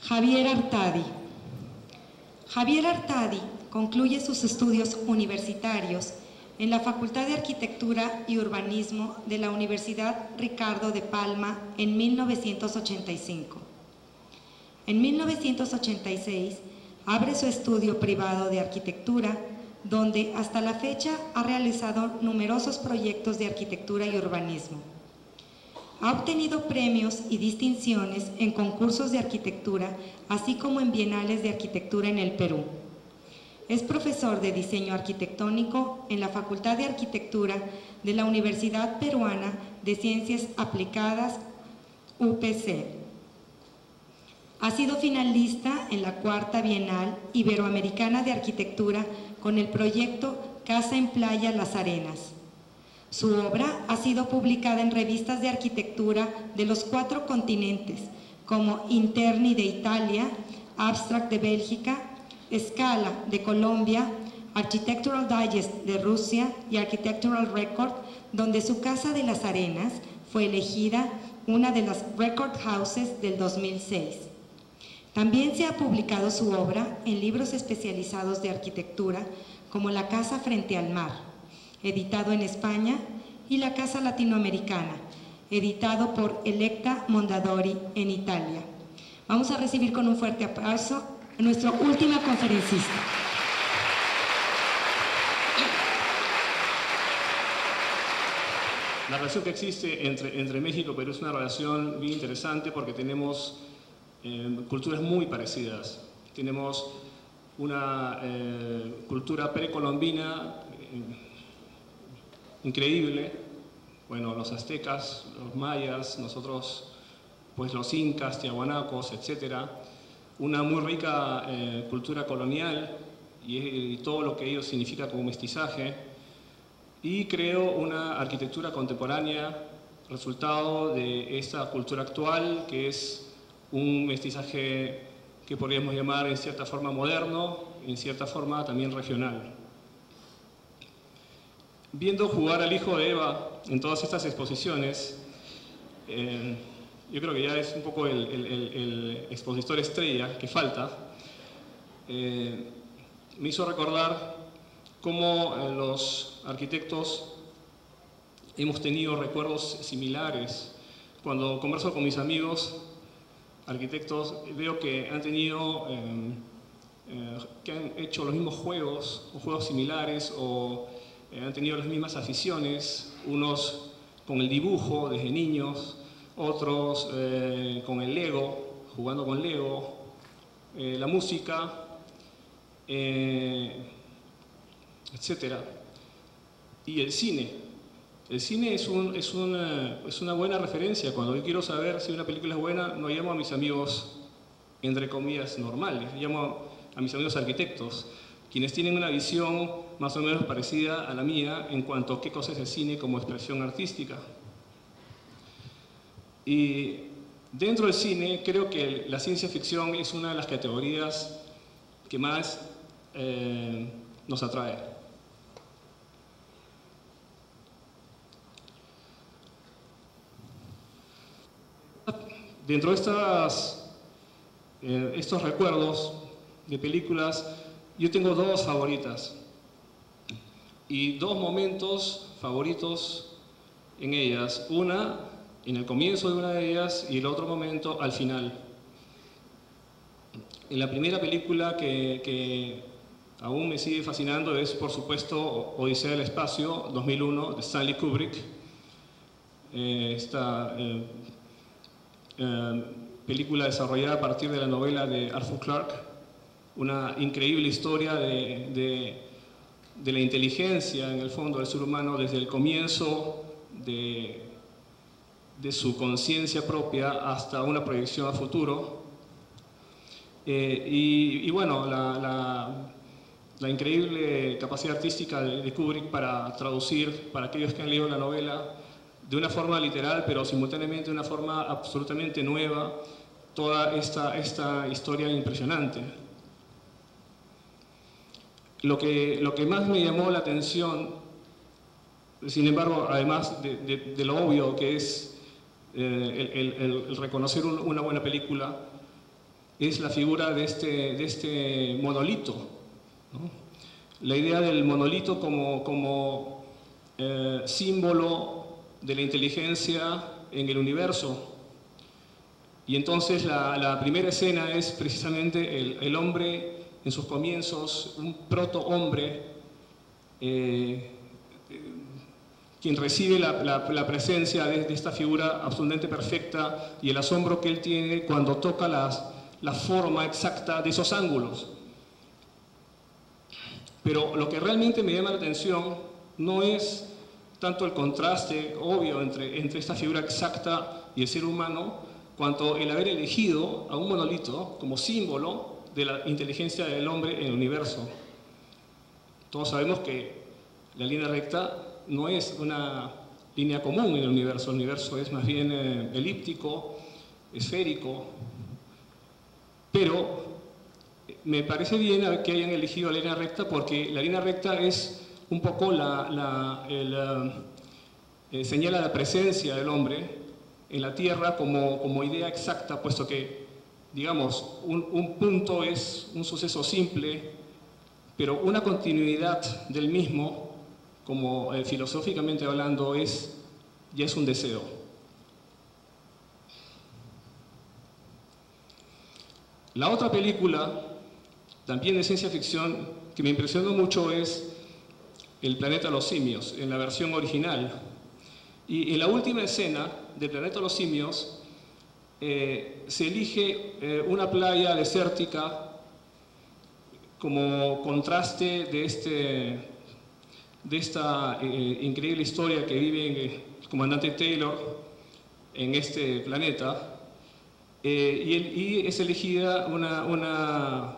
Javier Artadi. Javier Artadi concluye sus estudios universitarios en la Facultad de Arquitectura y Urbanismo de la Universidad Ricardo de Palma en 1985. En 1986 abre su estudio privado de arquitectura, donde hasta la fecha ha realizado numerosos proyectos de arquitectura y urbanismo. Ha obtenido premios y distinciones en concursos de arquitectura, así como en bienales de arquitectura en el Perú. Es profesor de diseño arquitectónico en la Facultad de Arquitectura de la Universidad Peruana de Ciencias Aplicadas, UPC. Ha sido finalista en la Cuarta Bienal Iberoamericana de Arquitectura con el proyecto Casa en Playa Las Arenas. Su obra ha sido publicada en revistas de arquitectura de los 4 continentes, como Interni de Italia, Abstract de Bélgica, Scala de Colombia, Architectural Digest de Rusia y Architectural Record, donde su Casa de las Arenas fue elegida una de las Record Houses del 2006. También se ha publicado su obra en libros especializados de arquitectura, como La Casa Frente al Mar, editado en España, y La Casa Latinoamericana, editado por Electa Mondadori en Italia. Vamos a recibir con un fuerte aplauso a nuestra última conferencista. La relación que existe entre México y Perú es una relación bien interesante porque tenemos culturas muy parecidas. Tenemos una cultura precolombina increíble. Bueno, los aztecas, los mayas, nosotros, pues los incas, tiahuanacos, etc. Una muy rica cultura colonial y todo lo que ello significa como mestizaje. Y creo una arquitectura contemporánea, resultado de esta cultura actual, que es un mestizaje que podríamos llamar en cierta forma moderno, en cierta forma también regional. Viendo jugar al hijo de Eva en todas estas exposiciones, yo creo que ya es un poco el expositor estrella que falta, me hizo recordar cómo los arquitectos hemos tenido recuerdos similares. Cuando converso con mis amigos arquitectos, veo que han tenido, que han hecho los mismos juegos, o juegos similares, o han tenido las mismas aficiones, unos con el dibujo desde niños, otros con el Lego, jugando con Lego, la música, etc. Y el cine. El cine es una buena referencia. Cuando yo quiero saber si una película es buena, no llamo a mis amigos, entre comillas, normales, llamo a mis amigos arquitectos, quienes tienen una visión más o menos parecida a la mía en cuanto a qué cosa es el cine como expresión artística. Y dentro del cine, creo que la ciencia ficción es una de las categorías que más nos atrae. Dentro de estos recuerdos de películas, yo tengo 2 favoritas y 2 momentos favoritos en ellas. Una en el comienzo de una de ellas y el otro momento al final. En la primera película que aún me sigue fascinando es, por supuesto, Odisea del Espacio, 2001, de Stanley Kubrick. Esta película desarrollada a partir de la novela de Arthur Clarke, una increíble historia de la inteligencia, en el fondo, del ser humano desde el comienzo de su conciencia propia hasta una proyección a futuro. Y bueno, la increíble capacidad artística de Kubrick para traducir, para aquellos que han leído la novela, de una forma literal, pero simultáneamente de una forma absolutamente nueva, toda esta historia impresionante. Lo que más me llamó la atención, sin embargo, además de lo obvio que es el reconocer una buena película, es la figura de este monolito, ¿no? La idea del monolito como símbolo de la inteligencia en el universo. Y entonces la primera escena es precisamente el hombre en sus comienzos, un proto-hombre, quien recibe la presencia de esta figura absolutamente perfecta y el asombro que él tiene cuando toca la forma exacta de esos ángulos. Pero lo que realmente me llama la atención no es tanto el contraste obvio entre esta figura exacta y el ser humano, cuanto el haber elegido a un monolito como símbolo de la inteligencia del hombre en el universo. Todos sabemos que la línea recta no es una línea común en el universo es más bien elíptico, esférico, pero me parece bien que hayan elegido la línea recta porque la línea recta es un poco señala la presencia del hombre en la Tierra como idea exacta, puesto que, digamos, un punto es un suceso simple, pero una continuidad del mismo, como filosóficamente hablando, ya es un deseo. La otra película, también de ciencia ficción, que me impresionó mucho es El planeta de los simios, en la versión original. Y en la última escena del planeta de los simios se elige una playa desértica como contraste de esta increíble historia que vive el comandante Taylor en este planeta. Y es elegida una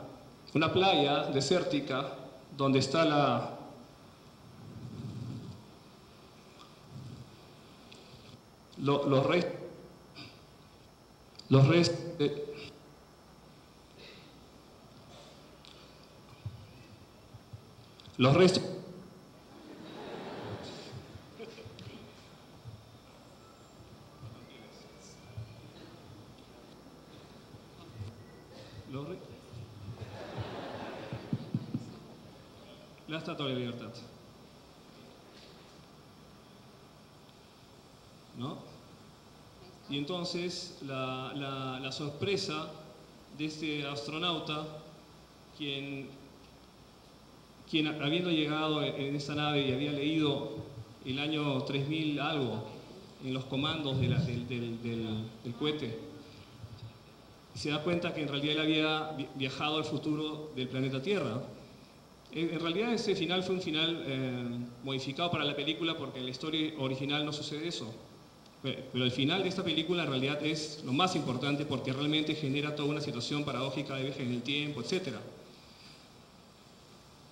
playa desértica donde está los restos la Estatua de la Libertad, ¿no? Y entonces la sorpresa de este astronauta, quien habiendo llegado en esta nave y había leído el año 3000 algo en los comandos del cohete, se da cuenta que en realidad él había viajado al futuro del planeta Tierra. En realidad ese final fue un final modificado para la película porque en la historia original no sucede eso. Pero el final de esta película en realidad es lo más importante porque realmente genera toda una situación paradójica de viaje en el tiempo, etc.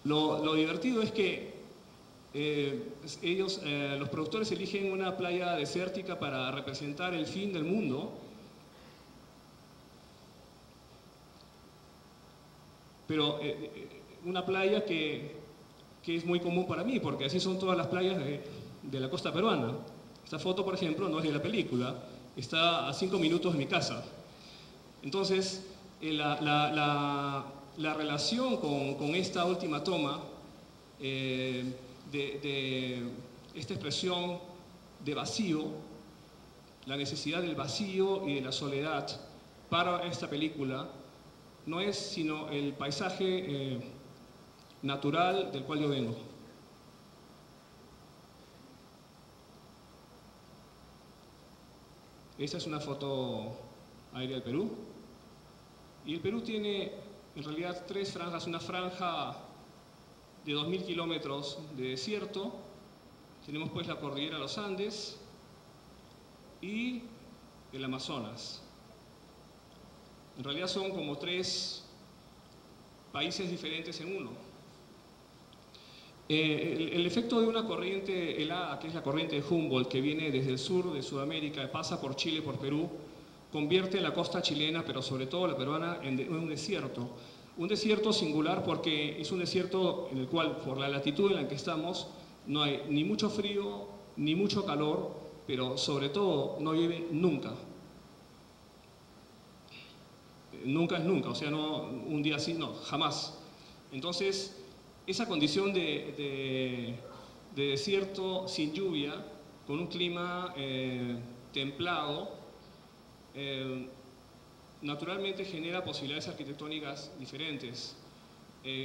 Lo divertido es que los productores eligen una playa desértica para representar el fin del mundo, pero una playa que es muy común para mí, porque así son todas las playas de la costa peruana. Esta foto, por ejemplo, no es de la película, está a 5 minutos de mi casa. Entonces, la relación con esta última toma, de esta expresión de vacío, la necesidad del vacío y de la soledad para esta película, no es sino el paisaje natural del cual yo vengo. Esta es una foto aérea del Perú. Y el Perú tiene en realidad 3 franjas. Una franja de 2000 kilómetros de desierto. Tenemos pues la cordillera de los Andes y el Amazonas. En realidad son como 3 países diferentes en uno. El efecto de una corriente helada, que es la corriente de Humboldt, que viene desde el sur de Sudamérica, pasa por Chile, por Perú, convierte la costa chilena, pero sobre todo la peruana, en un desierto. Un desierto singular porque es un desierto en el cual, por la latitud en la que estamos, no hay ni mucho frío, ni mucho calor, pero sobre todo no llueve nunca. nunca es nunca, o sea, no un día sí, no, jamás. Entonces, esa condición de desierto sin lluvia, con un clima templado, naturalmente genera posibilidades arquitectónicas diferentes,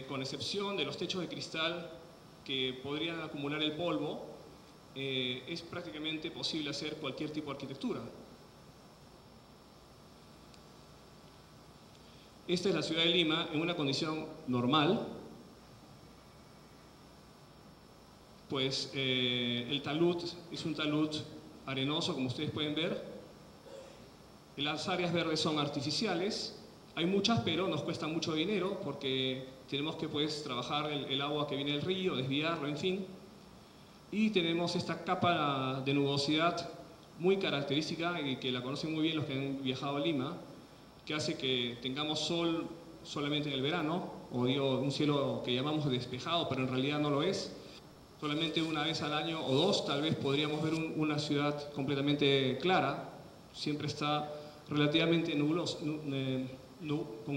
con excepción de los techos de cristal que podrían acumular el polvo. Es prácticamente posible hacer cualquier tipo de arquitectura. Esta es la ciudad de Lima en una condición normal. Pues el talud es un talud arenoso, como ustedes pueden ver. Las áreas verdes son artificiales. Hay muchas, pero nos cuesta mucho dinero porque tenemos que pues, trabajar el agua que viene del río, desviarlo, en fin. Y tenemos esta capa de nubosidad muy característica y que la conocen muy bien los que han viajado a Lima, que hace que tengamos sol solamente en el verano, o digo, un cielo que llamamos despejado, pero en realidad no lo es. Solamente una vez al año o dos tal vez podríamos ver una ciudad completamente clara. Siempre está relativamente con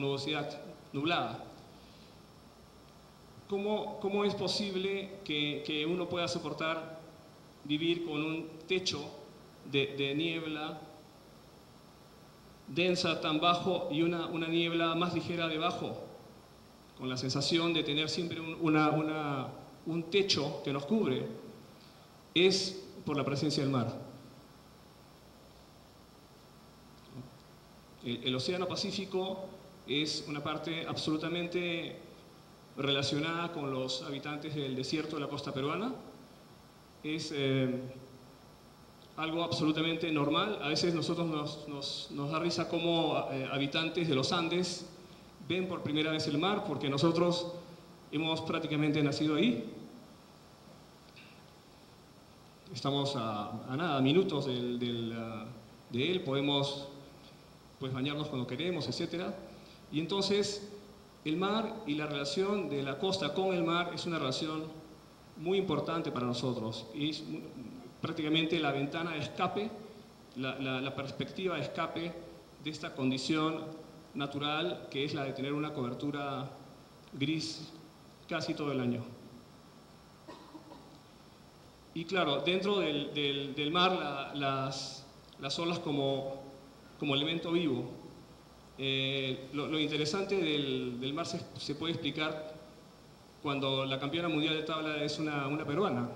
nubosidad nublada. ¿Cómo es posible que uno pueda soportar vivir con un techo de niebla densa tan bajo y una niebla más ligera debajo? Con la sensación de tener siempre un techo que nos cubre. Es por la presencia del mar. El Océano Pacífico es una parte absolutamente relacionada con los habitantes del desierto de la costa peruana. Es algo absolutamente normal. A veces nosotros nos da risa cómo habitantes de los Andes ven por primera vez el mar, porque nosotros hemos prácticamente nacido ahí. Estamos a minutos de él, podemos pues, bañarnos cuando queremos, etc. Y entonces el mar y la relación de la costa con el mar es una relación muy importante para nosotros. Es prácticamente la ventana de escape, la perspectiva de escape de esta condición natural que es la de tener una cobertura gris casi todo el año. Y claro, dentro del mar las olas como elemento vivo. Lo interesante del mar se puede explicar cuando la campeona mundial de tabla es una peruana.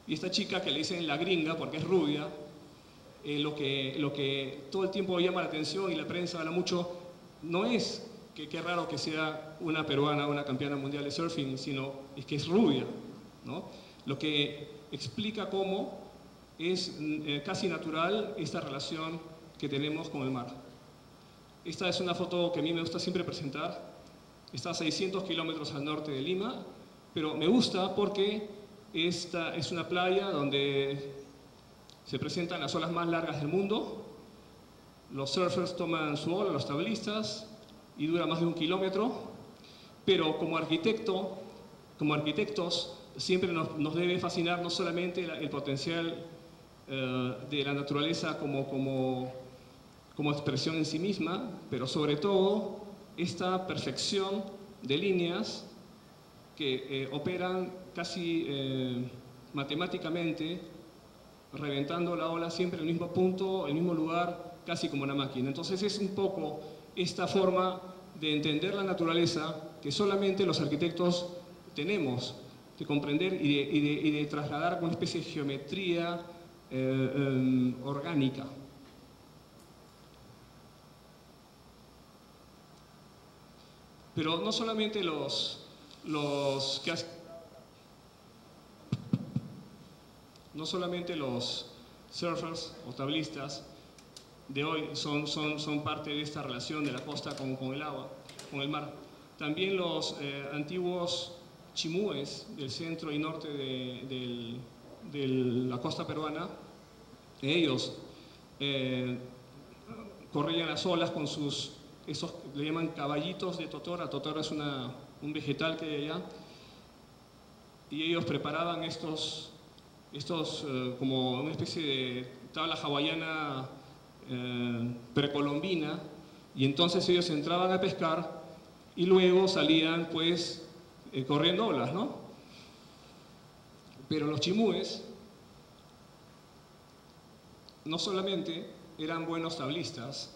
Y esta chica que le dicen la gringa porque es rubia, lo que todo el tiempo llama la atención y la prensa habla mucho, no es que qué raro que sea una peruana, una campeona mundial de surfing, sino es que es rubia, ¿no? Lo que explica cómo es casi natural esta relación que tenemos con el mar. Esta es una foto que a mí me gusta siempre presentar. Está a 600 kilómetros al norte de Lima, pero me gusta porque esta es una playa donde se presentan las olas más largas del mundo. Los surfers toman su ola, los tablistas, y dura más de 1 kilómetro. Pero como arquitectos, siempre nos debe fascinar no solamente el potencial de la naturaleza como expresión en sí misma, pero sobre todo esta perfección de líneas que operan casi matemáticamente, reventando la ola siempre en el mismo punto, en el mismo lugar, casi como una máquina. Entonces es un poco esta forma de entender la naturaleza que solamente los arquitectos tenemos, de comprender y de trasladar con una especie de geometría orgánica. Pero no solamente los surfers o tablistas de hoy son parte de esta relación de la costa con el agua, con el mar. También los antiguos chimúes del centro y norte de la costa peruana, ellos corrían las olas con esos le llaman caballitos de totora. Totora es un vegetal que hay allá, y ellos preparaban estos como una especie de tabla hawaiana precolombina, Y entonces ellos entraban a pescar y luego salían pues corriendo olas, ¿no? Pero los chimúes no solamente eran buenos tablistas,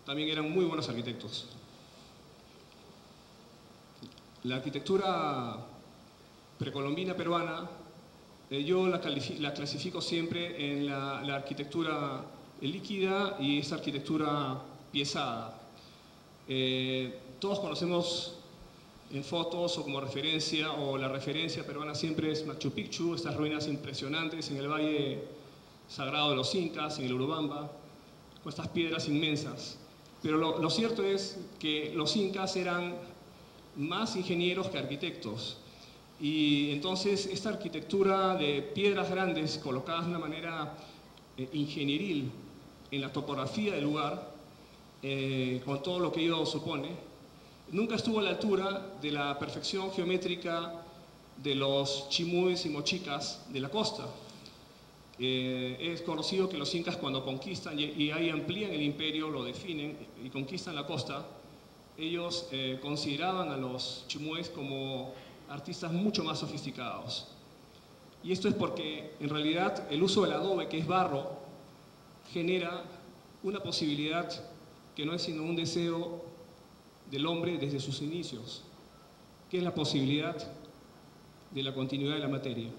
también eran muy buenos arquitectos. La arquitectura precolombina peruana, yo la clasifico siempre en la arquitectura líquida y esa arquitectura piezada. Todos conocemos en fotos o como referencia, o la referencia peruana siempre es Machu Picchu, estas ruinas impresionantes en el Valle Sagrado de los Incas, en el Urubamba, con estas piedras inmensas. Pero lo cierto es que los incas eran más ingenieros que arquitectos. Y entonces esta arquitectura de piedras grandes colocadas de una manera ingenieril en la topografía del lugar, con todo lo que ello supone, nunca estuvo a la altura de la perfección geométrica de los chimúes y mochicas de la costa. Es conocido que los incas, cuando conquistan y ahí amplían el imperio, lo definen y conquistan la costa, ellos consideraban a los chimúes como artistas mucho más sofisticados. Y esto es porque en realidad el uso del adobe, que es barro, genera una posibilidad que no es sino un deseo del hombre desde sus inicios, que es la posibilidad de la continuidad de la materia.